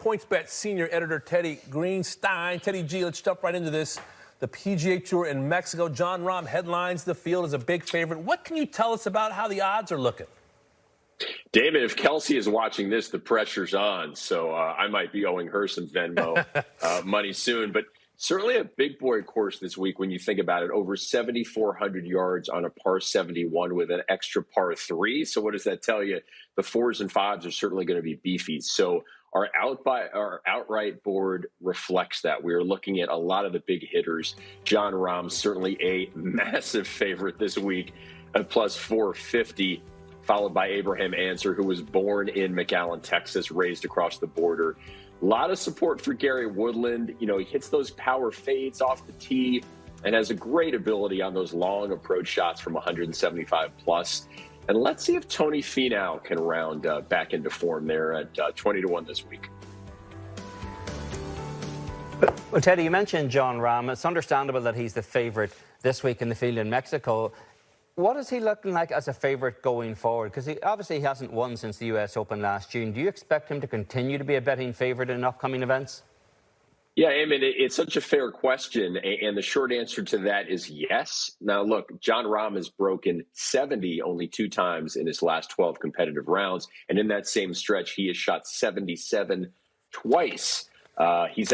Pointsbet senior editor Teddy Greenstein. Teddy G, let's jump right into this. The PGA Tour in Mexico. Jon Rahm headlines the field as a big favorite. What can you tell us about how the odds are looking? David, if Kelsey is watching this, the pressure's on. So I might be owing her some Venmo money soon. But certainly a big boy course this week when you think about it. Over 7,400 yards on a par 71 with an extra par 3. So what does that tell you? The 4s and 5s are certainly going to be beefy. So our outright board reflects that. We are looking at a lot of the big hitters. Jon Rahm, certainly a massive favorite this week at plus 450. Followed by Abraham Ancer, who was born in McAllen, Texas, raised across the border. A lot of support for Gary Woodland. You know, he hits those power fades off the tee and has a great ability on those long approach shots from 175 plus. And let's see if Tony Finau can round back into form there at 20-1 this week. Well, Teddy, you mentioned Jon Rahm. It's understandable that he's the favorite this week in the field in Mexico. What is he looking like as a favourite going forward? Because he obviously hasn't won since the US Open last June. Do you expect him to continue to be a betting favourite in upcoming events? Yeah, I mean, it's such a fair question. And the short answer to that is yes. Now, look, Jon Rahm has broken 70 only 2 times in his last 12 competitive rounds. And in that same stretch, he has shot 77 twice. He's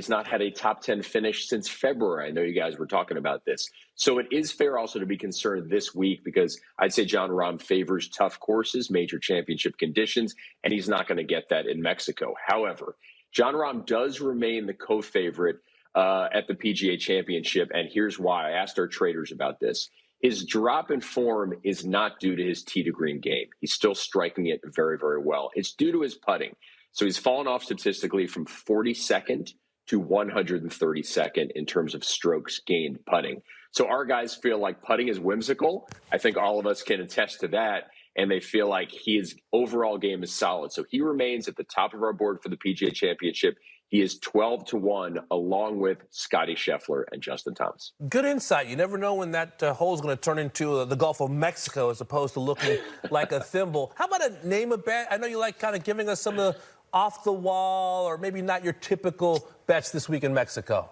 not had a top 10 finish since February. I know you guys were talking about this. So it is fair also to be concerned this week because I'd say Jon Rahm favors tough courses, major championship conditions, and he's not going to get that in Mexico. However, Jon Rahm does remain the co-favorite at the PGA Championship, and here's why. I asked our traders about this. His drop in form is not due to his tee to green game. He's still striking it very, very well. It's due to his putting. So he's fallen off statistically from 42nd to 132nd in terms of strokes gained putting. So our guys feel like putting is whimsical. I think all of us can attest to that. And they feel like his overall game is solid. So he remains at the top of our board for the PGA Championship. He is 12-1, along with Scotty Scheffler and Justin Thomas. Good insight. You never know when that hole is going to turn into the Gulf of Mexico as opposed to looking like a thimble. How about a name a bet? I know you like kind of giving us some of the off-the-wall or maybe not your typical bets this week in Mexico.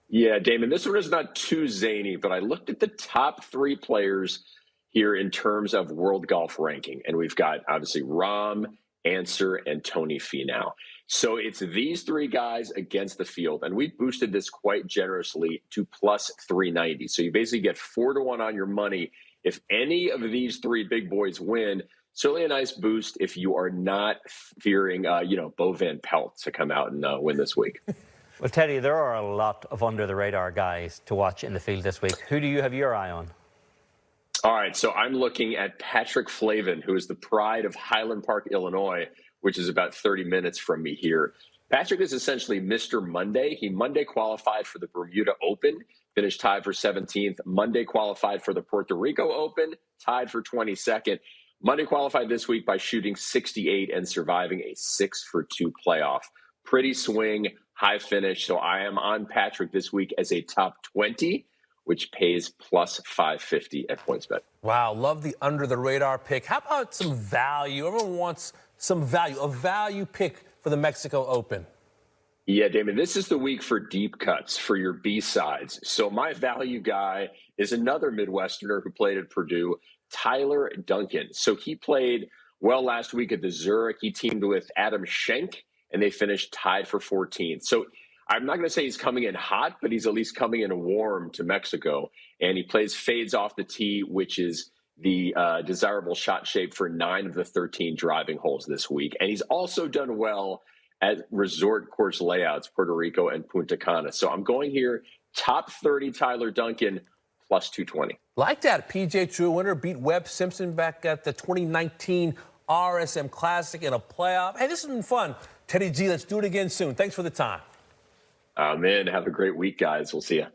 Yeah, Damon, this one is not too zany, but I looked at the top 3 players here in terms of world golf ranking. And we've got, obviously, Rahm, Ancer, and Tony Finau. So it's these 3 guys against the field. And we boosted this quite generously to plus 390. So you basically get 4-1 on your money. If any of these 3 big boys win, certainly a nice boost if you are not fearing, Bo Van Pelt to come out and win this week. Well, Teddy, there are a lot of under-the-radar guys to watch in the field this week. Who do you have your eye on? All right, so I'm looking at Patrick Flavin, who is the pride of Highland Park, Illinois, which is about 30 minutes from me here. Patrick is essentially Mr. Monday. He Monday qualified for the Bermuda Open, finished tied for 17th. Monday qualified for the Puerto Rico Open, tied for 22nd. Monday qualified this week by shooting 68 and surviving a 6-for-2 playoff. Pretty swing, high finish. So I am on Patrick this week as a top 20, which pays plus 550 at PointsBet. Wow, love the under-the-radar pick. How about some value? Everyone wants some value, a value pick for the Mexico Open. Yeah, Damon, this is the week for deep cuts, for your B-sides. So my value guy is another Midwesterner who played at Purdue, Tyler Duncan. So he played well last week at the Zurich. He teamed with Adam Schenk, and they finished tied for 14th. So I'm not going to say he's coming in hot, but he's at least coming in warm to Mexico. And he plays fades off the tee, which is the desirable shot shape for 9 of the 13 driving holes this week. And he's also done well at resort course layouts, Puerto Rico and Punta Cana. So I'm going here, top 30 Tyler Duncan, plus 220. Like that. PGA Tour winner beat Webb Simpson back at the 2019 RSM Classic in a playoff. Hey, this has been fun. Teddy G, let's do it again soon. Thanks for the time. Man, have a great week, guys. We'll see you.